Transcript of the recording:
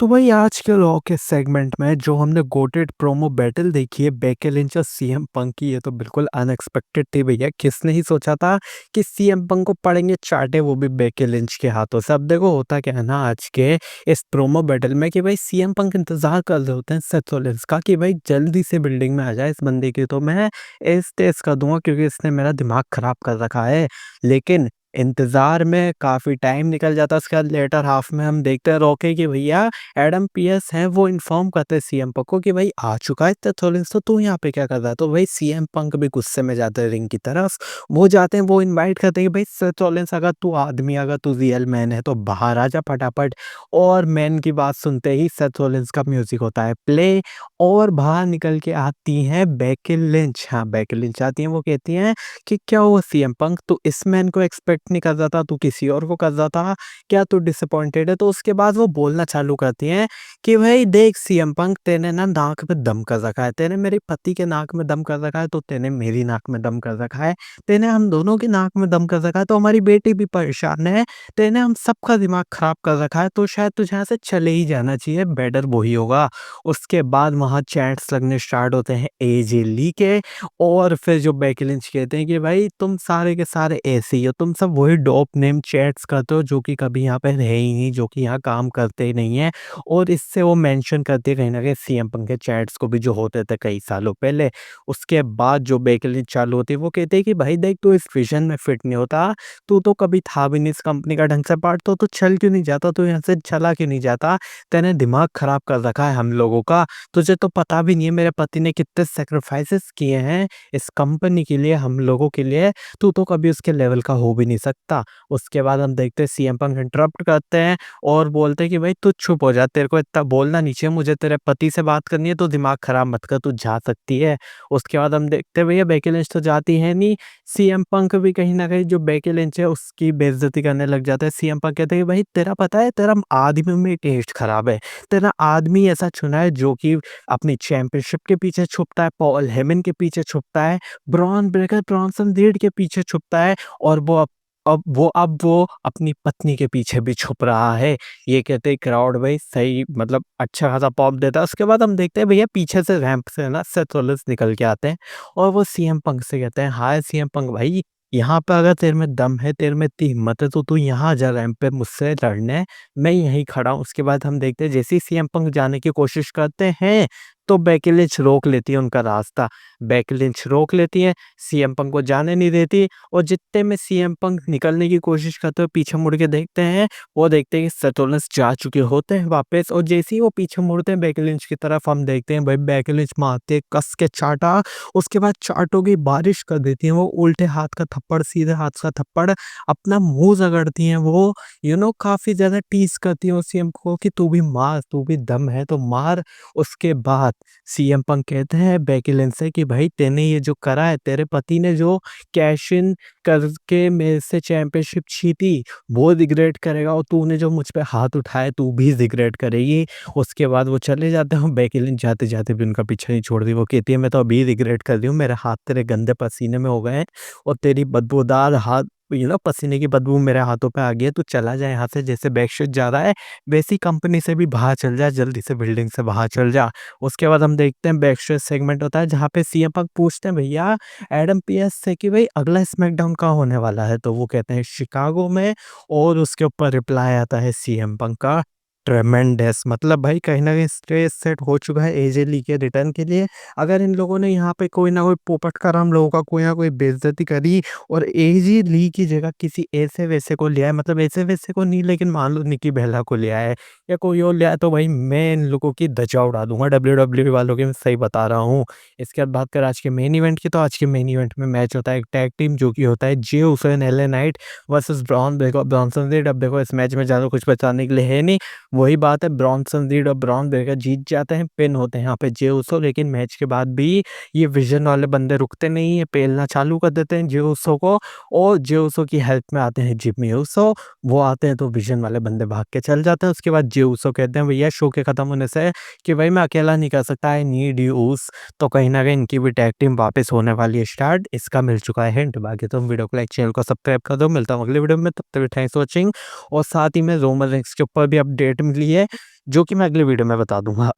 तो भाई आज के रॉ के सेगमेंट में जो हमने गोटेड प्रोमो बैटल देखी है बेकी लिंच और सीएम पंक की, ये तो बिल्कुल अनएक्सपेक्टेड थी भैया। किसने ही सोचा था कि सीएम पंक को पड़ेंगे चाटे, वो भी बेकी लिंच के हाथों से। अब देखो होता क्या है ना आज के इस प्रोमो बैटल में कि भाई सीएम पंक इंतजार कर रहे होते हैं सेथ रोलिंस का कि भाई जल्दी से बिल्डिंग में आ जाए इस बंदे की, तो मैं इस टेस्ट कर दूंगा क्योंकि इसने मेरा दिमाग खराब कर रखा है। लेकिन इंतजार में काफी टाइम निकल जाता है। उसके बाद लेटर हाफ में हम देखते हैं रॉकी कि भैया एडम पीएस हैं, वो इन्फॉर्म करते हैं सीएम पंक को कि भाई आ चुका है सेथ रॉलिंस, तो तू यहाँ पे क्या कर रहा है। तो भाई सीएम पंक भी गुस्से में जाते हैं रिंग की तरफ। वो जाते हैं, वो इनवाइट करते हैं कि भाई सेथ रॉलिंस अगर तू आदमी, अगर तू रियल मैन है तो बाहर आ जा फटाफट। और मैन की बात सुनते ही सेथ रॉलिंस का म्यूजिक होता है प्ले और बाहर निकल के आती हैं बेकी लिंच। हाँ, बेकी लिंच आती हैं, वो कहती हैं कि क्या हुआ सीएम पंक, तू इस मैन को एक्सपेक्ट नहीं कर रहा था, तू किसी और को कर रहा था क्या, तू डिसअपॉइंटेड है। तो उसके बाद वो बोलना चालू करती हैं कि भाई देख सीएम पंक, तेने ना नाक में दम कर रखा है, तेने मेरे पति के नाक में दम कर रखा है, तो तेने मेरी नाक में दम कर रखा है, तेने हम दोनों की नाक में दम कर रखा है, तो हमारी बेटी भी परेशान है, तेने हम सबका दिमाग खराब कर रखा है, तो शायद तुझे यहाँ से चले ही जाना चाहिए, बेटर वही होगा। उसके बाद वहां चैट्स लगने स्टार्ट होते हैं एजे ली के। और फिर जो बेकी लिंच कहते हैं कि भाई तुम सारे के सारे ऐसे ही हो, तुम सब वही डोप नेम चैट्स करते हो जो कि कभी यहाँ पे रहे ही नहीं, जो कि यहाँ काम करते ही नहीं है। और इससे वो मेंशन करते हैं कहीं न कहीं सीएम पंक के चैट्स को भी, जो होते थे कई सालों पहले। उसके बाद जो बेकी लिंच चालू होती है, वो कहते हैं कि भाई देख, तू इस विज़न में फिट नहीं होता, तू तो कभी था भी नहीं इस कंपनी का ढंग से पार्ट, तो तू चल क्यों नहीं जाता, तू यहाँ से चला क्यों नहीं जाता? तूने दिमाग खराब कर रखा है हम लोगों का, तुझे तो पता भी नहीं है मेरे पति ने कितने सैक्रिफाइसेस किए हैं इस कंपनी के लिए, हम लोगों के लिए, तू तो कभी उसके लेवल का हो भी नहीं सकता। उसके बाद हम देखते हैं सीएम पंक इंटरप्ट करते हैं और बोलते हैं कि भाई तू चुप हो जा, तेरे को इतना बोलना नहीं चाहिए, मुझे तेरे पति से बात करनी है, तो दिमाग खराब मत कर, तू जा सकती है। उसके बाद हम देखते हैं भैया बेकी लिंच तो जाती है नहीं, सीएम पंक भी कहीं न कहीं जो बेकी लिंच है उसकी बेइज्जती करने लग जाता है। सीएम पंक कहते हैं कि भाई तेरा पता है, तेरा आदमी में टेस्ट खराब है, तेरा आदमी ऐसा चुना है जो कि अपनी चैंपियनशिप के पीछे छुपता है, पॉल हेमन के पीछे छुपता है, ब्रॉन ब्रेकर ब्रॉनसन रीड के पीछे छुपता है, और वो अपनी पत्नी के पीछे भी छुप रहा है। ये कहते ही क्राउड भाई सही, मतलब अच्छा खासा पॉप देता है। उसके बाद हम देखते हैं भैया पीछे से रैंप से ना सेथ रॉलिंस निकल के आते हैं और वो सीएम पंक से कहते हैं, हाय सीएम पंक भाई, यहाँ पे अगर तेरे में दम है, तेरे में इतनी हिम्मत है, तो तू यहाँ आ जा रैंप पे मुझसे लड़ने, मैं यहीं खड़ा हूँ। उसके बाद हम देखते हैं जैसे ही सीएम पंक जाने की कोशिश करते हैं, तो बेकी लिंच रोक लेती है उनका रास्ता। बेकी लिंच रोक लेती है, सीएम पंक को जाने नहीं देती, और जितने में सीएम पंक निकलने की कोशिश करते हुए पीछे मुड़ के देखते हैं, वो देखते हैं कि सेथ रॉलिंस जा चुके होते हैं वापस। और जैसे ही वो पीछे मुड़ते हैं बेकी लिंच की तरफ, हम देखते हैं भाई बेकी लिंच मारते हैं कस के चाटा। उसके बाद चाटों की बारिश कर देती हैं वो, उल्टे हाथ का थप्पड़, सीधे हाथ का थप्पड़, अपना मुंह रगड़ती हैं वो, काफी ज्यादा टीज करती हैं सीएम को कि तू भी मार, तू भी दम है तो मार। उसके बाद सीएम पंक कहते हैं बेकी लिंच से कि भाई तेने ये जो करा है, तेरे पति ने जो कैश इन करके मेरे से चैंपियनशिप जीती, वो रिग्रेट करेगा, और तूने जो मुझ पे हाथ उठाया तू भी रिग्रेट करेगी। उसके बाद वो चले जाते हैं, बेकी लिंच जाते जाते भी उनका पीछा नहीं छोड़ती। वो कहती है मैं तो अभी रिग्रेट कर रही हूँ, मेरे हाथ तेरे गंदे पसीने में हो गए हैं, और तेरी बदबूदार हाथ, पसीने की बदबू मेरे हाथों पे आ गई है, तू चला जा यहाँ से, जैसे बैकस्टेज जा रहा है वैसी कंपनी से भी बाहर चल जा, जल्दी से बिल्डिंग से बाहर चल जा। उसके बाद हम देखते हैं बैकस्टेज सेगमेंट होता है जहाँ पे सीएम पंक पूछते हैं भैया एडम पीएस से कि भाई अगला स्मैकडाउन कहाँ होने वाला है, तो वो कहते हैं शिकागो में। और उसके ऊपर रिप्लाई आता है सीएम पंक का, ट्रेमेंडस, मतलब भाई कहीं ना कहीं स्टेज सेट हो चुका है एजे ली के रिटर्न के लिए। अगर इन लोगों ने यहाँ पे कोई ना कोई पोपट का हम लोगों का कोई ना कोई बेइज्जती करी और एजे ली की जगह किसी ऐसे वैसे को लिया है, मतलब ऐसे वैसे को नहीं, लेकिन मान लो निकी बेला को लिया है या कोई और लिया है, तो भाई मैं इन लोगों की धज्जा उड़ा दूंगा डब्ल्यू वालों की, मैं सही बता रहा हूँ। इसके बाद बात करें आज के मेन इवेंट की, तो आज के मेन इवेंट में मैच होता है एक टैग टीम जो कि होता है Jey Uso and LA Knight versus Bron Breakker Bronson Reed. अब देखो इस मैच में ज़्यादा कुछ बताने के लिए है नहीं, वही बात है, ब्रॉनसन रीड और ब्रॉन ब्रेकर जीत जाते हैं, पिन होते हैं यहाँ पे जे उसो। लेकिन मैच के बाद भी ये विजन वाले बंदे रुकते नहीं है, पेलना चालू कर देते हैं जे उसो को, और जे उसो की हेल्प में आते हैं जिमी उसो। वो आते हैं तो विजन वाले बंदे भाग के चल जाते हैं। उसके बाद जे उसो कहते हैं भैया शो के खत्म होने से कि भाई मैं अकेला नहीं कर सकता, आई नीड यूज। तो कहीं ना कहीं इनकी भी टैग टीम वापस होने वाली है स्टार्ट, इसका मिल चुका है हिंट। बाकी तुम वीडियो को लाइक, चैनल को सब्सक्राइब कर दो, मिलता हूँ अगले वीडियो में, तब तक थैंक्स फॉर वॉचिंग। और साथ ही में रोमन रेंस के ऊपर भी अपडेट मिली है, जो कि मैं अगले वीडियो में बता दूँगा।